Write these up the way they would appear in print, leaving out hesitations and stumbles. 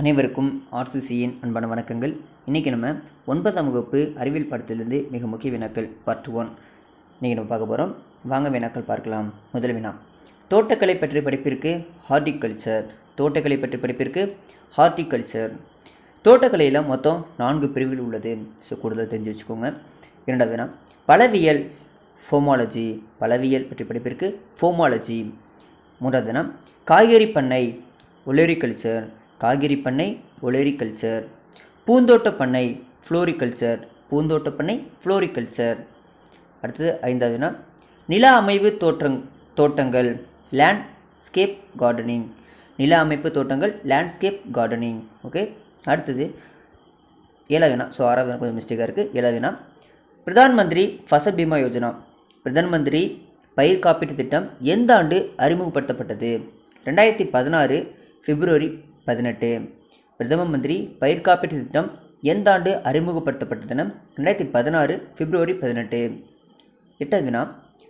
அனைவருக்கும் ஆர்சிசியின் அன்பான வணக்கங்கள். இன்றைக்கி நம்ம 9ஆம் வகுப்பு அறிவியல் பாடத்திலிருந்து மிக முக்கிய வினாக்கள் பார்ட் 1 இன்றைக்கி நம்ம பார்க்க போகிறோம். வாங்க வினாக்கள் பார்க்கலாம். முதல் வினா, தோட்டக்கலை பற்றி படிப்பிற்கு ஹார்டிகல்ச்சர். தோட்டக்கலை பற்றி படிப்பிற்கு ஹார்டிகல்ச்சர். தோட்டக்கலையில் மொத்தம் 4 பிரிவில் உள்ளது. ஸோ கூடுதல் தெரிஞ்சு வச்சுக்கோங்க. இரண்டாவது வினா, பழவியல் ஃபோமாலஜி. பழவியல் பற்றி படிப்பிற்கு ஃபோமாலஜி. மூன்றாவது வினா, காய்கறி பண்ணை ஒலேரிகல்ச்சர். காய்கறி பண்ணை ஒலேரிகல்ச்சர். பூந்தோட்ட பண்ணை ஃப்ளோரிகல்ச்சர். பூந்தோட்ட பண்ணை ஃப்ளோரிகல்ச்சர். அடுத்தது ஐந்தாவது வினா, நில அமைவு தோட்டங்கள் லேண்ட்ஸ்கேப் கார்டனிங். நில அமைப்பு தோட்டங்கள் லேண்ட்ஸ்கேப் கார்டனிங். ஓகே. அடுத்தது ஏழாவது வினா. ஸோ ஆறாவது வினா கொஞ்சம் மிஸ்டேக்காக இருக்குது. ஏழாவது வினா, பிரதான் மந்திரி ஃபசல் பீமா யோஜனா. பிரதான் மந்திரி பயிர் காப்பீட்டு திட்டம் எந்த ஆண்டு அறிமுகப்படுத்தப்பட்டது? 2016 பிப்ரவரி 18. பிரதம மந்திரி பயிர் காப்பீட்டு திட்டம் எந்த ஆண்டு அறிமுகப்படுத்தப்பட்டதுன்னா 2016 பிப்ரவரி 18. எட்டாவது வினா,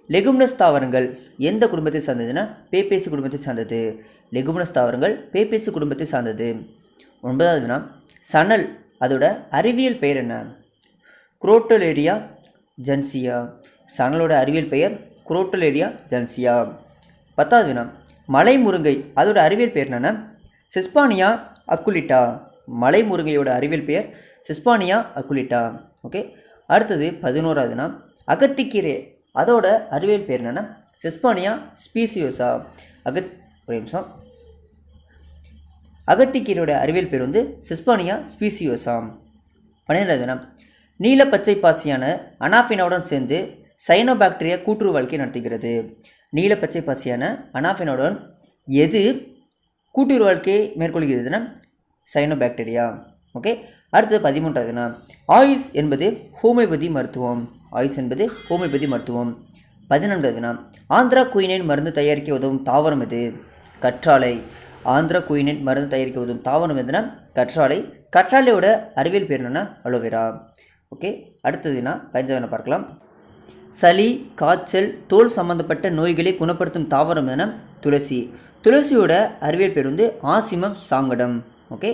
லெகுமினஸ் தாவரங்கள் எந்த குடும்பத்தை சார்ந்ததுன்னா பேப்பேசி குடும்பத்தை சார்ந்தது. லெகுமினஸ் தாவரங்கள் பேப்பேசி குடும்பத்தை சார்ந்தது. ஒன்பதாவது வினா, சணல் அதோட அறிவியல் பெயர் என்ன? குரோட்டலேரியா ஜென்சியா. சணலோட அறிவியல் பெயர் குரோட்டலேரியா ஜென்சியா. பத்தாவது வினா, மலை முருங்கை அதோட அறிவியல் பெயர் என்னென்னா சிஸ்பானியா அக்குலிட்டா. மலை முருங்கையோட அறிவியல் பெயர் சிஸ்பானியா அக்குலிட்டா. ஓகே. அடுத்தது 11வது வினா, அகத்திக்கீரை அதோட அறிவியல் பேர் என்னென்னா சிஸ்பானியா ஸ்பீசியோசா. ஒரு நிமிஷம். அகத்திக்கீரையோட அறிவியல் பேர் வந்து சிஸ்பானியா ஸ்பீசியோசா. 12வது வினா, நீல பச்சை பாசியான அனாஃபினாவுடன் சேர்ந்து சைனோபாக்டீரியா கூட்டுறவு வாழ்க்கை நடத்துகிறது. நீல பச்சை பாசியான அனாஃபினாவுடன் எது கூட்டுறவு வாழ்க்கையை மேற்கொள்கிறதுனா சைனோபாக்டீரியா. ஓகே. அடுத்தது 13வது வினா, ஆயுஷ் என்பது ஹோமியோபதி மருத்துவம். ஆயுஷ் என்பது ஹோமியோபதி மருத்துவம். 14வது வினா, ஆந்திரா குயினைன் மருந்து தயாரிக்க உதவும் தாவரம் எது? கற்றாழை. ஆந்திரா குயினைன் மருந்து தயாரிக்க உதவும் தாவரம் எதுனா கற்றாழை. கற்றாழையோட அறிவியல் பேர் என்னன்னா அலோவேரா. ஓகே. அடுத்தது வினா 15வது வினா பார்க்கலாம். சளி காய்ச்சல் தோல் சம்பந்தப்பட்ட நோய்களை குணப்படுத்தும் தாவரம் என துளசி. துளசியோட அறிவியல் பேர் வந்து ஆசிமம் சாங்கடம். ஓகே.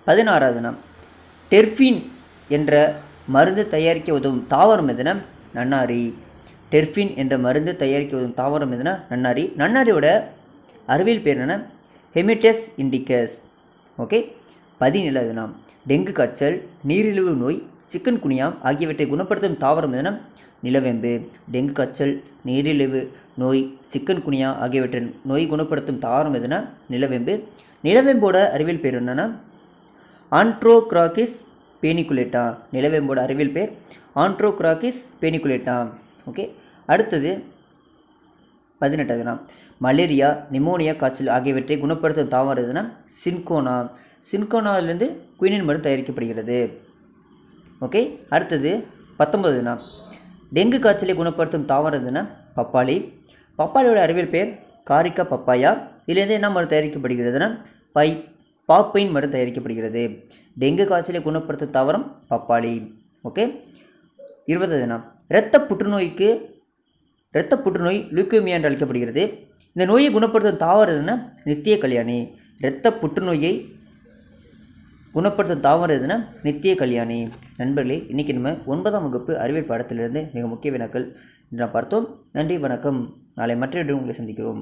16வது வினா, டெர்ஃபின் என்ற மருந்து தயாரிக்க உதவும் தாவரம் எதுனா நன்னாரி. டெர்ஃபின் என்ற மருந்து தயாரிக்க உதவும் தாவரம் எதுனா நன்னாரி. நன்னாரியோட அறிவியல் பேர் என்னென்னா ஹெமிடஸ் இண்டிகஸ். ஓகே. 17வது வினா, டெங்கு காய்ச்சல் நீரிழிவு நோய் சிக்கன் குனியா ஆகியவற்றை குணப்படுத்தும் தாவரம் எதுனா நிலவேம்பு. டெங்கு காய்ச்சல் நீரிழிவு நோய் சிக்கன் குனியா ஆகியவற்றின் நோய் குணப்படுத்தும் தாவரம் எதுனா நிலவேம்பு. நிலவேம்போட அறிவியல் பேர் என்னென்னா ஆண்ட்ரோக்ராக்கிஸ் பேனிகுலேட்டா. நிலவேம்போட அறிவியல் பேர் ஆண்ட்ரோக்ராக்கிஸ் பேனிகுலேட்டா. ஓகே. அடுத்தது 18வது வினா, மலேரியா நிமோனியா காய்ச்சல் ஆகியவற்றை குணப்படுத்தும் தாவரம் எதுனா சின்கோனா. சின்கோனாவிலிருந்து குயினின் மருந்து தயாரிக்கப்படுகிறது. ஓகே. அடுத்தது 19வது வினா, டெங்கு காய்ச்சலை குணப்படுத்தும் தாவரம் எதுனா பப்பாளி. பப்பாளியோட அறிவியல் பேர் காரிக்கா பப்பாயா. இதிலேருந்து என்ன மருந்து தயாரிக்கப்படுகிறதுனா பாப்பைன் மருந்து தயாரிக்கப்படுகிறது. டெங்கு காய்ச்சலை குணப்படுத்தும் தாவரம் பப்பாளி. ஓகே. 20வது வினா, இரத்த புற்றுநோய் லுக்கேமியா என்று அழைக்கப்படுகிறது. இந்த நோயை குணப்படுத்தும் தாவரம் எதுனா நித்திய கல்யாணி. இரத்த புற்றுநோயை குணப்படுத்தும் தாவரம் எதுனா நித்திய கல்யாணி. நண்பர்களே, இன்றைக்கி நம்ம 9ஆம் வகுப்பு அறிவியல் பாடத்திலிருந்து மிக முக்கிய வினாக்கள் என்று பார்த்தோம். நன்றி, வணக்கம். நாளை மற்ற உங்களை சந்திக்கிறோம்.